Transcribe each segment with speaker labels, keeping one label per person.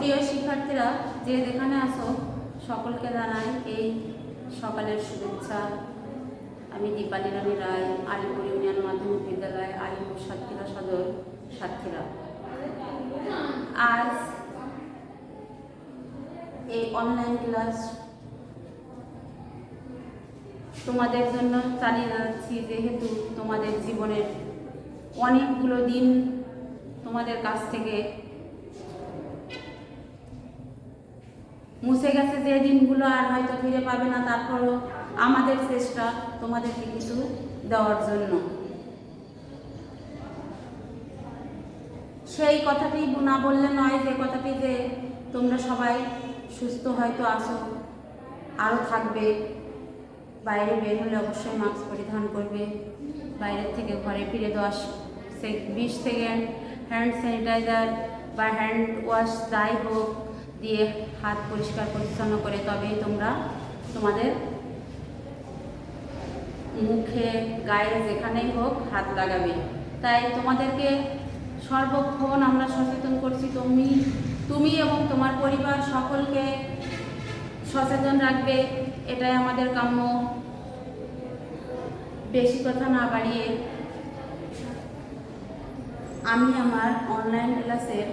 Speaker 1: প্রিয় শিক্ষার্থীরা, যে যেখানে আসো সকলকে জানাই এই সকালের শুভেচ্ছা। আমি দীপালি রানী রায়, আলিপুর ইউনিয়ন মাধ্যমিক বিদ্যালয়, আলিপুর সাতক্ষীরা সদর, সাতক্ষীরা। আজ এই অনলাইন ক্লাস তোমাদের জন্য চালিয়ে যাচ্ছি, যেহেতু তোমাদের জীবনের অনেকগুলো দিন তোমাদের কাছ থেকে মুছে গেছে, যে দিনগুলো আর হয়তো ফিরে পাবে না। তারপরও আমাদের চেষ্টা তোমাদেরকে কিছু দেওয়ার জন্য। সেই কথাটি না বললে নয়, যে কথাটি যে তোমরা সবাই সুস্থ হয়তো আসো, আরও থাকবে। বাইরে বের হলে অবশ্যই মাস্ক পরিধান করবে। বাইরের থেকে ঘরে ফিরে 20 সেকেন্ড হ্যান্ড স্যানিটাইজার বা হ্যান্ড ওয়াশ যাই হোক দিয়ে হাত পরিষ্কার পরিচ্ছন্ন করে তবেই তোমরা তোমাদের মুখে, গায়ে, যেখানেই হোক হাত লাগাবে। তাই তোমাদেরকে সর্বক্ষণ আমরা সচেতন করছি। তুমি এবং তোমার পরিবার সকলকে সচেতন রাখবে, এটাই আমাদের কাম্য। বেশি কথা না বাড়িয়ে আমি আমার অনলাইন ক্লাসের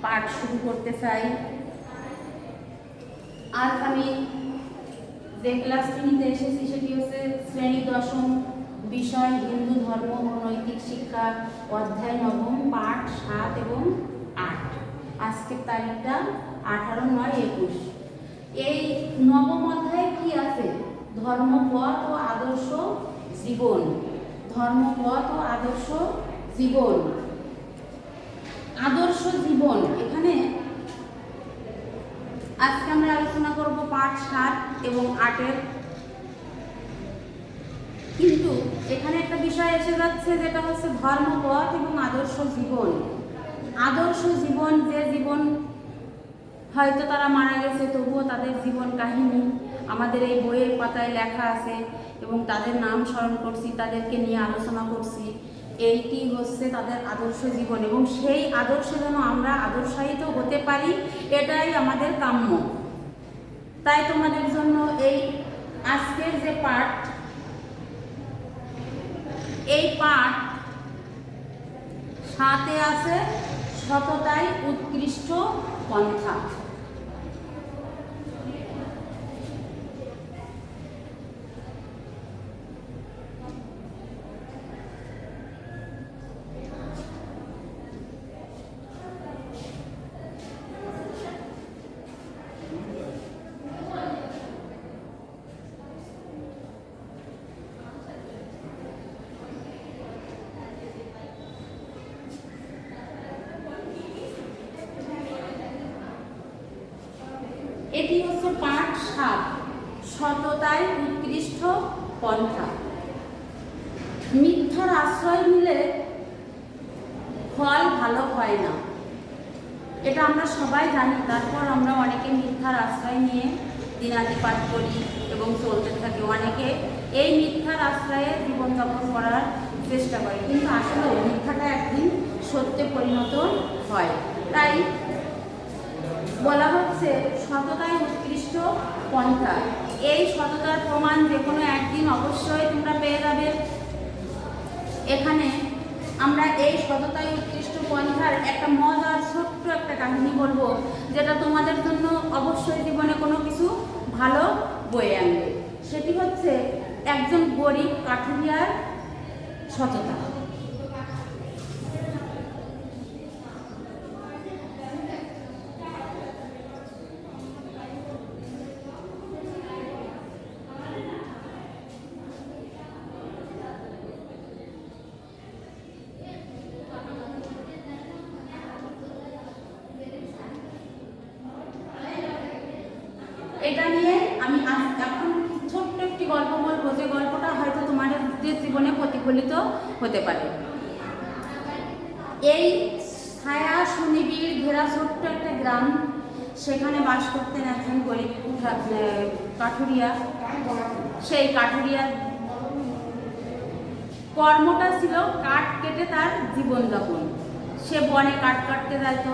Speaker 1: পাঠ শুরু করতে চাই। আজ আমি যে ক্লাসটি নিতে এসেছি সেটি হচ্ছে শ্রেণী 10ম, বিষয় হিন্দু ধর্ম ও নৈতিক শিক্ষা, অধ্যায় 9, পাঠ 7 এবং 8। আজকের তারিখটা 18/9/21। এই 9ম অধ্যায়ে কি আছে? ধর্মপথ ও আদর্শ জীবন। ধর্মপথ ও আদর্শ জীবন। আদর্শ জীবন, এখানে আজকে আমরা আলোচনা করব পাঠ 7 এবং 8-এর। কিন্তু এখানে একটা বিষয় এসে যাচ্ছে, যেটা হচ্ছে ধর্মপথ এবং আদর্শ জীবন। আদর্শ জীবন, যে জীবন হয়তো তারা মারা গেছে, তবুও তাদের জীবন কাহিনী আমাদের এই বইয়ের পাতায় লেখা আছে এবং তাদের নাম স্মরণ করছি, তাদেরকে নিয়ে আলোচনা করছি। এইটি হচ্ছে তাদের আদর্শ জীবন, এবং সেই আদর্শে যেন আমরা আদর্শায়িত হতে পারি, এটাই আমাদের কাম্য। তাই তোমাদের জন্য এই আজকের যে পাঠ, এই পাঠ 7-এ আছে সততাই উৎকৃষ্ট পন্থা। এটি হচ্ছে পাঠ 7, সততাই উৎকৃষ্ট পন্থা। মিথ্যার আশ্রয় নিলে ফল ভালো হয় না, এটা আমরা সবাই জানি। তারপর আমরা অনেকে মিথ্যার আশ্রয় নিয়ে দিনাদি পাঠ করি এবং চলতে থাকি। অনেকে এই মিথ্যার আশ্রয়ে জীবনযাপন করার চেষ্টা করে, কিন্তু আসলে মিথ্যাটা একদিন সত্যে পরিণত হয়। তাই বলা হচ্ছে সততাই উৎকৃষ্ট পন্থা। এই সততার প্রমাণ যে কোনো একদিন অবশ্যই তোমরা পেয়ে যাবে। এখানে আমরা এই সততাই উৎকৃষ্ট পন্থার একটা মজার ছোট্ট একটা কাহিনী বলবো, যেটা তোমাদের জন্য অবশ্যই জীবনে কোনো কিছু ভালো বয়ে আনবে। সেটি হচ্ছে একজন গরিব কাঠুরিয়ার সততা। এটা নিয়ে আমি এখন ছোট্ট একটি গল্প বলবো, যে গল্পটা হয়তো তোমাদের জীবনে প্রতিফলিত হতে পারে। এই ছায়া সুনিবিড় ঘেরা ছোট্ট একটা গ্রাম, সেখানে বাস করতেন একজন গরিব কাঠুরিয়া। সেই কাঠুরিয়া কর্মটা ছিল কাঠ কেটে তার জীবনযাপন। সে বনে কাঠ কাটতে যেত,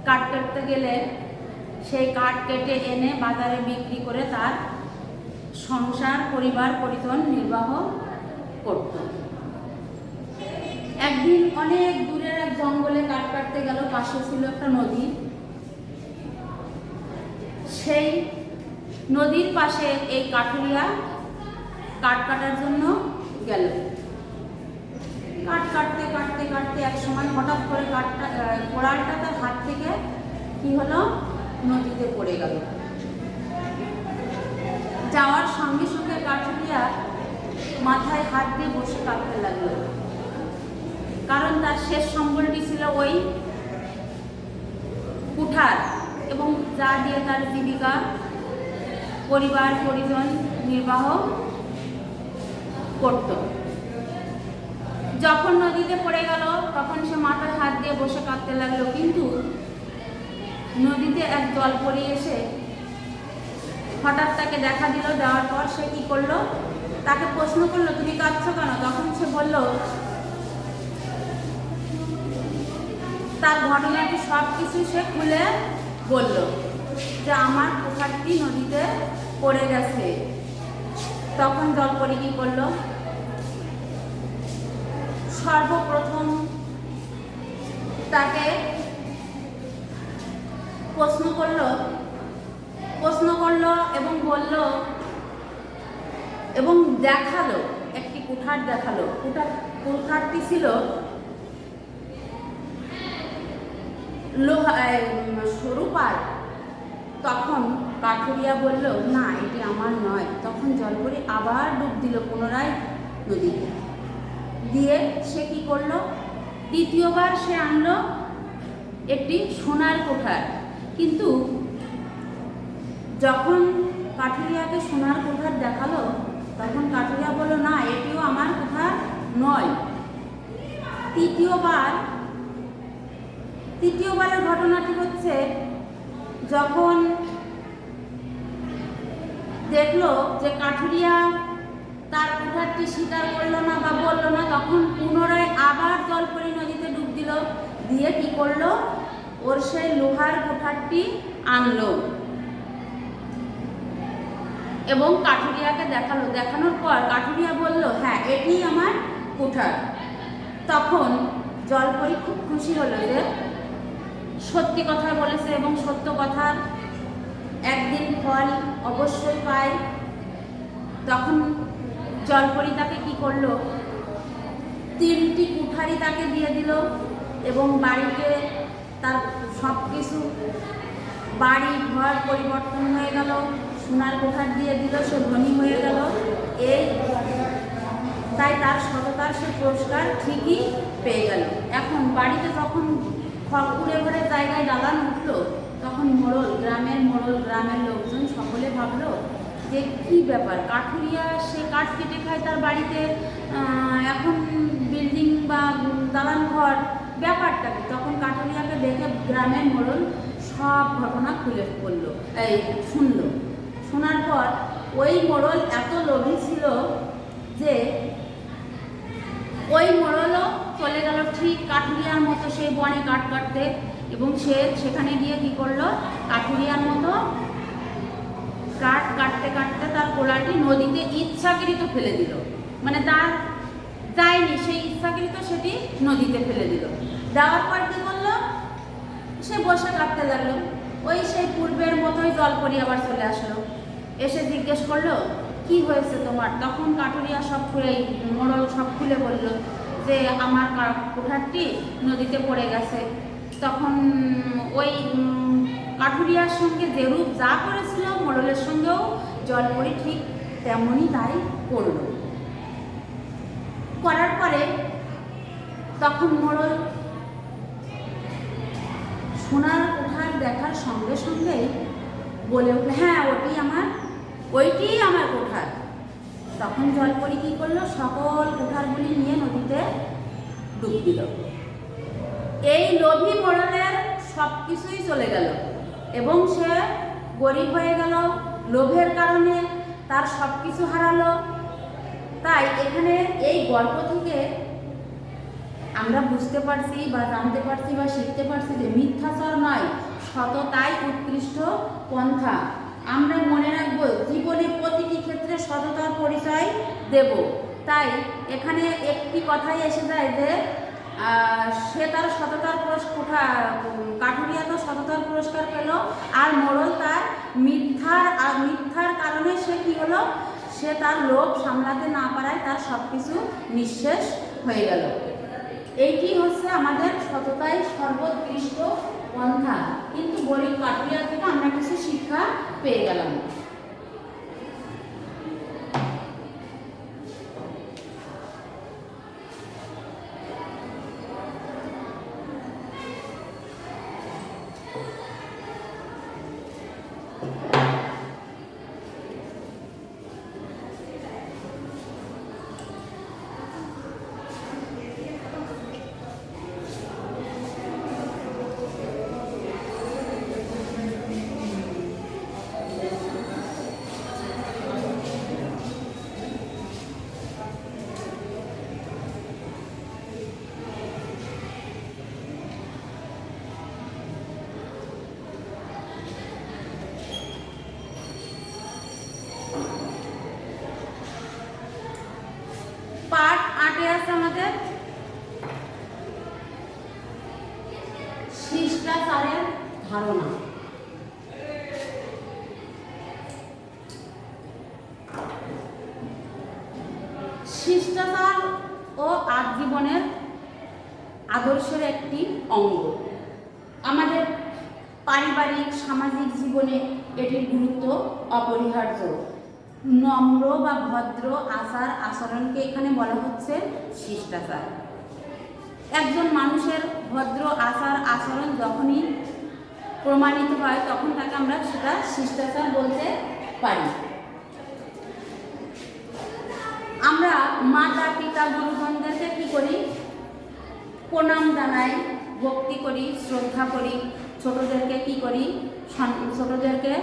Speaker 1: কাঠ কাটতে গেলে সেই কাঠ কেটে এনে বাজারে বিক্রি করে তার সংসার পরিবার পরিজন নির্বাহ করত। একদিন অনেক দূরের এক জঙ্গলে কাঠ কাটতে গেল, পাশে ছিল একটা নদী। সেই নদীর পাশে এই কাঠুরিয়া কাঠ কাটার জন্য গেল। কাঠ কাটতে কাটতে কাটতে এক সময় হঠাৎ করে কোড়ালটা তার হাত থেকে কি হলো, নদীতে পড়ে গেল। যাওয়ার সঙ্গে সঙ্গে কাঠুরিয়া মাথায় হাত দিয়ে বসে কাঁদতে লাগলো, কারণ তার শেষ সম্বলটি ছিল ওই কুঠার, এবং যা দিয়ে তার জীবিকা পরিবার পরিজন নির্বাহ করত। যখন নদীতে পড়ে গেল তখন সে মাথায় হাত দিয়ে বসে কাঁদতে লাগলো, কিন্তু নদীতে এক জলপরি এসে হঠাৎ তাকে দেখা দিল। দেওয়ার পর সে কি করলো, তাকে প্রশ্ন করলো, তুমি কাঁদছো কেন? তখন সে বলল তার ঘটনাটি সব কিছু সে খুলে বলল, যে আমার কুঠারটি নদীতে পড়ে গেছে। তখন জলপরি কি করলো, সর্বপ্রথম তাকে প্রশ্ন করলো এবং বলল এবং দেখালো, একটি কুঠার দেখালো। কুঠারটি ছিল রূপার। তখন কাঠুরিয়া বলল, না, এটি আমার নয়। তখন জলপরি আবার ডুব দিল পুনরায় নদীতে। দিয়ে সে কি করলো, দ্বিতীয়বার সে আনলো একটি সোনার কুঠার। কিন্তু যখন কাঠুরিয়াকে সোনার কুঠার দেখালো তখন কাঠুরিয়া বলল, না, এটিও আমার কুঠার নয়। তৃতীয়বারের ঘটনাটি হচ্ছে, যখন দেখলো যে কাঠুরিয়া তার কুঠারটি স্বীকার করলো না বা বললো না, তখন পুনরায় আবার জলপরি নদীতে ডুব দিল। দিয়ে কি করলো, ওর সেই লোহার কুঠারটি আনলো এবং কাঠুরিয়াকে দেখালো। দেখানোর পর কাঠুরিয়া বলল, হ্যাঁ, এটি আমার কুঠার। তখন জলপরি খুব খুশি হলো যে সত্যি কথা বলেছে এবং সত্য কথার একদিন ফল অবশ্যই পায়। তখন জলপরি তাকে কি করলো, 3টি কুঠারি তাকে দিয়ে দিল এবং বাড়িতে তার সব কিছু বাড়ি ঘর পরিবর্তন হয়ে গেল। সোনার কুঠার দিয়ে দিল, সে ধনী হয়ে গেল। তাই তার সততার সে পুরস্কার ঠিকই পেয়ে গেল। এখন বাড়িতে যখন কুড়ে ঘরে জায়গায় দালান উঠলো, তখন গ্রামের লোকজন সকলে ভাবলো যে কি ব্যাপার, কাঠুরিয়া সে কাঠ কেটে খায়, তার বাড়িতে এখন বিল্ডিং বা দালান ঘর, ব্যাপারটা কি? তখন কাঠুরিয়াকে দেখে গ্রামের মোড়ল সব ঘটনা খুলে শুনলো। শোনার পর ওই মোড়ল এত লোভী ছিল যে ওই মোড়লও চলে গেল ঠিক কাঠুরিয়ার মতো সেই বনে কাঠ কাটতে, এবং সে সেখানে গিয়ে কি করলো, কাঠুরিয়ার মতো কাঠ কাটতে কাটতে তার কোড়ালটি নদীতে ইচ্ছাকৃত ফেলে দিল। মানে তার যায়নি, সেই ইচ্ছাকৃত সেটি নদীতে ফেলে দিল। দেওয়ার পর কি করলো, সে বসে কাটতে লাগলো। ওই সেই পূর্বের মতোই জলপরি আবার চলে আসলো, এসে জিজ্ঞেস করলো, কি হয়েছে তোমার? তখন কাঠুরিয়া মোড়ল সব খুলে বলল যে আমার কুঠারটি নদীতে পড়ে গেছে। তখন ওই কাঠুরিয়ার সঙ্গে যেরূপ যা করেছিল, মোড়লের সঙ্গেও জলপরি ঠিক তেমনই তাই করল। করার পরে তখন মোড়ল সোনার কুঠার দেখার সঙ্গে সঙ্গেই বলে উঠল, হ্যাঁ, ওইটিই আমার কুঠার। তখন জলপরি কি করলো, সকল কুঠারগুলি নিয়ে নদীতে ডুব দিল। এই লোভী মোড়লের সব কিছুই চলে গেল এবং সে গরিব হয়ে গেল। লোভের কারণে তার সব কিছু হারালো। তাই এখানে এই গল্প থেকে আমরা বুঝতে পারছি বা জানতে পারছি বা শিখতে পারছি যে মিথ্যাচার নয়, সততাই উৎকৃষ্ট পন্থা। আমরা মনে রাখবো জীবনে প্রতিটি ক্ষেত্রে সততার পরিচয় দেব। তাই এখানে একটি কথাই এসে যায় যে সে তার সততার কাঠুরিয়া তো সততার পুরস্কার পেল, আর মোড়ল তার মিথ্যার কারণে সে কি হলো, সে তার লোভ সামলাতে না পারায় তার সব কিছু নিঃশেষ হয়ে গেল। এইটি হচ্ছে আমাদের সততাই সর্বোৎকৃষ্ট পন্থা। কিন্তু গরিব কাঠুরিয়া থেকে আমরা কিছু শিক্ষা পেয়ে গেলাম। পার্ট 8 আছে আমাদের শিষ্টাচারের ধারণা। শিষ্টাচার ও আজীবনের আদর্শের একটি অঙ্গ। আমাদের পারিবারিক সামাজিক জীবনে এটির গুরুত্ব অপরিহার্য। নম্র বা ভদ্র আচার আচরণকে এখানে বলা হচ্ছে শিষ্টাচার। একজন মানুষের ভদ্র আচার আচরণ যখনই প্রমাণিত হয় তখন তাকে আমরা সেটা শিষ্টাচার বলতে পারি। আমরা মাতা পিতা গুরুজনদেরকে কি করি, প্রণাম জানাই, ভক্তি করি, শ্রদ্ধা করি। ছোটদেরকে কি করি, ছোটদেরকে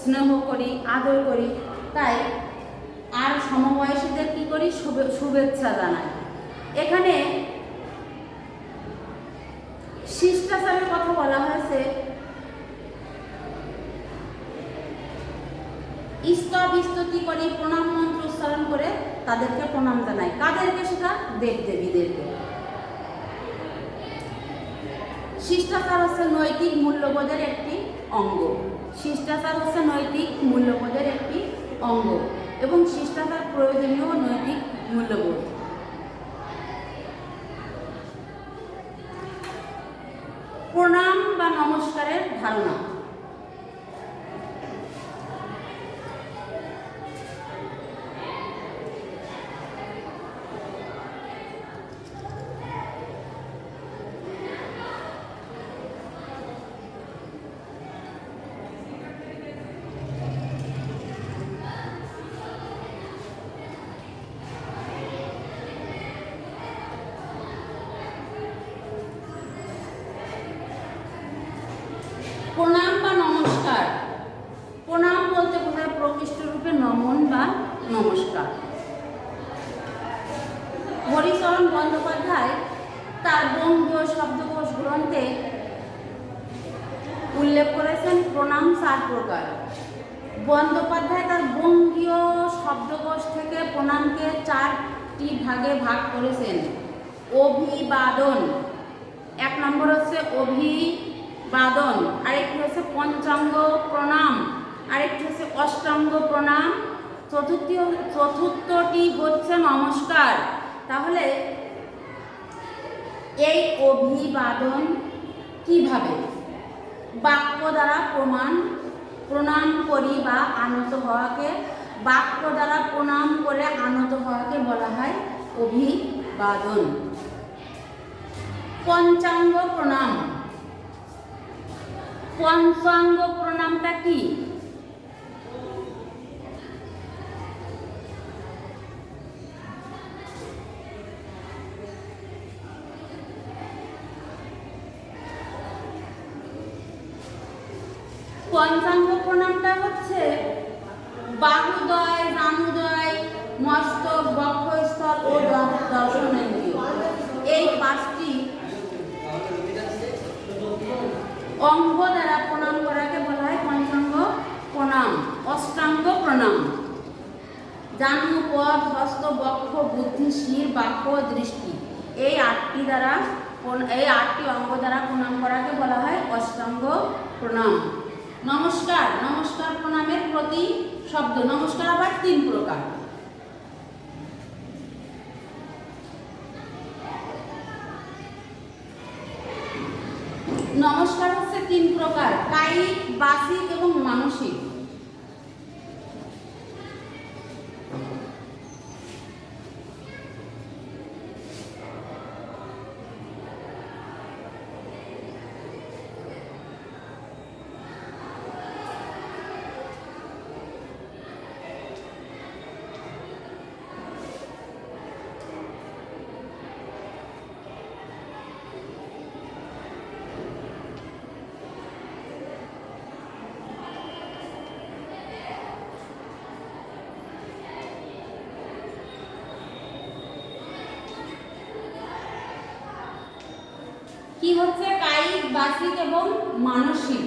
Speaker 1: স্নেহ করি, আদর করি। তাই আর সমবয়সীদের কি করি, শুভেচ্ছা জানাই। এখানে শিষ্টাচারের কথা বলা হয়েছে, স্তব স্তুতি করি, প্রণাম মন্ত্র উচ্চারণ করে তাদেরকে প্রণাম জানাই। কাদেরকে? সেটা দেবদেবীদেরকে। শিষ্টাচার হচ্ছে নৈতিক মূল্যবোধের একটি অঙ্গ। শিষ্টাচার হচ্ছে নৈতিক মূল্যবোধের একটি অঙ্গ এবং শিষ্টাচার প্রয়োজনীয় নৈতিক মূল্যবোধ। প্রণাম বা নমস্কারের ধারণা। প্রণাম বা নমস্কার। প্রণাম বলতে বোঝায় প্রকৃষ্ট রূপে নমন বা নমস্কার। হরিচরণ বন্দ্যোপাধ্যায় তার বঙ্গীয় শব্দকোষ গ্রন্থে উল্লেখ করেছেন প্রণাম 4 প্রকার। বন্দ্যোপাধ্যায় তার বঙ্গীয় শব্দকোষ থেকে প্রণামকে 4টি ভাগে ভাগ করেছেন। অভিবাদন, 1 নম্বর হচ্ছে অভিবাদন, আরেকটি হচ্ছে পঞ্চাঙ্গ প্রণাম, আরেকটি হচ্ছে অষ্টাঙ্গ প্রণাম, চতুর্থটি হচ্ছে নমস্কার। তাহলে এই অভিবাদন কিভাবে? বাক্য দ্বারা প্রণাম করি বা আনত হওয়াকে, বাক্য দ্বারা প্রণাম করে আনত হওয়াকে বলা হয় অভিবাদন। পঞ্চাঙ্গ প্রণাম। পঞ্চাঙ্গ প্রণামটা কি? পঞ্চাঙ্গ প্রণামটা হচ্ছে বাহুদয়, জানুদয়, মস্তক, বক্ষস্থল ও দর্শনেন্দ্রিয় এই 5টি অঙ্গ দ্বারা প্রণাম করাকে বলা হয় পঞ্চাঙ্গ প্রণাম, অষ্টাঙ্গ প্রণাম। জানু, পদ, হস্ত, বক্ষ, বুদ্ধি, শির, বাক্য, দৃষ্টি, এই 8টি অঙ্গ দ্বারা প্রণাম করাকে বলা হয় অষ্টাঙ্গ প্রণাম। নমস্কার, নমস্কার প্রণামের প্রতি শব্দ। নমস্কার আবার 3 প্রকার। নমস্কার হচ্ছে 3 প্রকার, কায়িক, বাচিক এবং মানসিক। কি হচ্ছে কায়িক, বাচিক এবং মানসিক।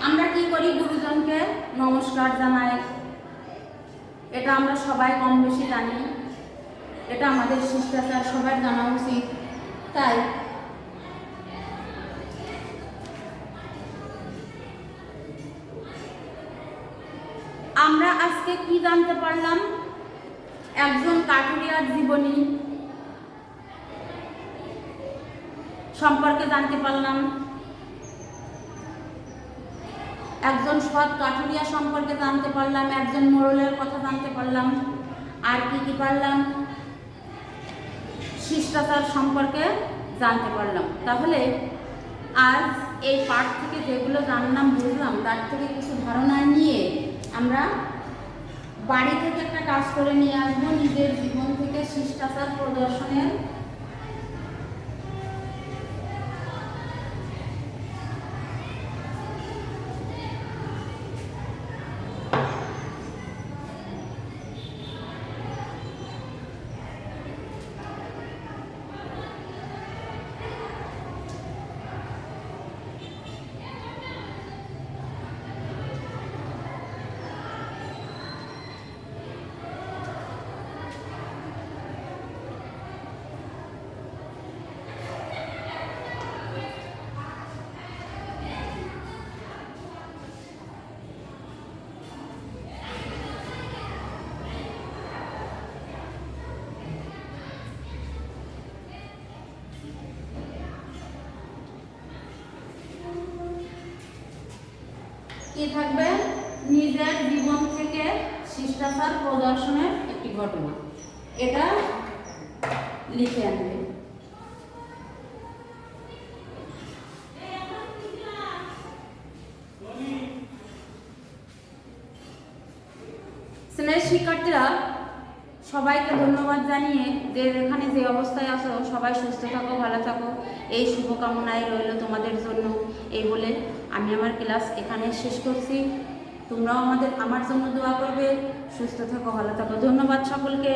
Speaker 1: আমরা কি করি? গুরুজনকে নমস্কার জানাই, এটা আমরা সবাই কম বেশি জানি, এটা আমাদের শিষ্টাচার, সবার জানা উচিত। তাই আমরা আজকে কি জানতে পারলাম? একজন কাঠুরিয়ার জীবনী সম্পর্কে জানতে পারলাম, একজন সৎ কাঠুরিয়া সম্পর্কে জানতে পারলাম, একজন মোড়লের কথা জানতে পারলাম, আর কি পারলাম? শিষ্টাচার সম্পর্কে জানতে পারলাম। তাহলে আজ এই পাঠ থেকে যেগুলো জানলাম, বুঝলাম, তার থেকে কিছু ধারণা নিয়ে আমরা বাড়ি থেকে একটা কাজ করে নিয়ে আসবো, নিজের জীবন থেকে শিষ্টাচার প্রদর্শনের। কি থাকবে? নিজের জীবন থেকে শিষ্টাচার প্রদর্শনের একটি ঘটনা, এটা লিখে আনবে। স্নেহের শিক্ষার্থীরা, সবাইকে ধন্যবাদ জানিয়ে যে যেখানে যে অবস্থায় আছো সবাই সুস্থ থাকো, ভালো থাকো, এই শুভকামনায় রইল তোমাদের জন্য। এই বলে আমি আমার ক্লাস এখানে শেষ করছি। তোমরাও আমার জন্য দোয়া করবে। সুস্থ থাকো, ভালো থাকো। ধন্যবাদ সকলকে।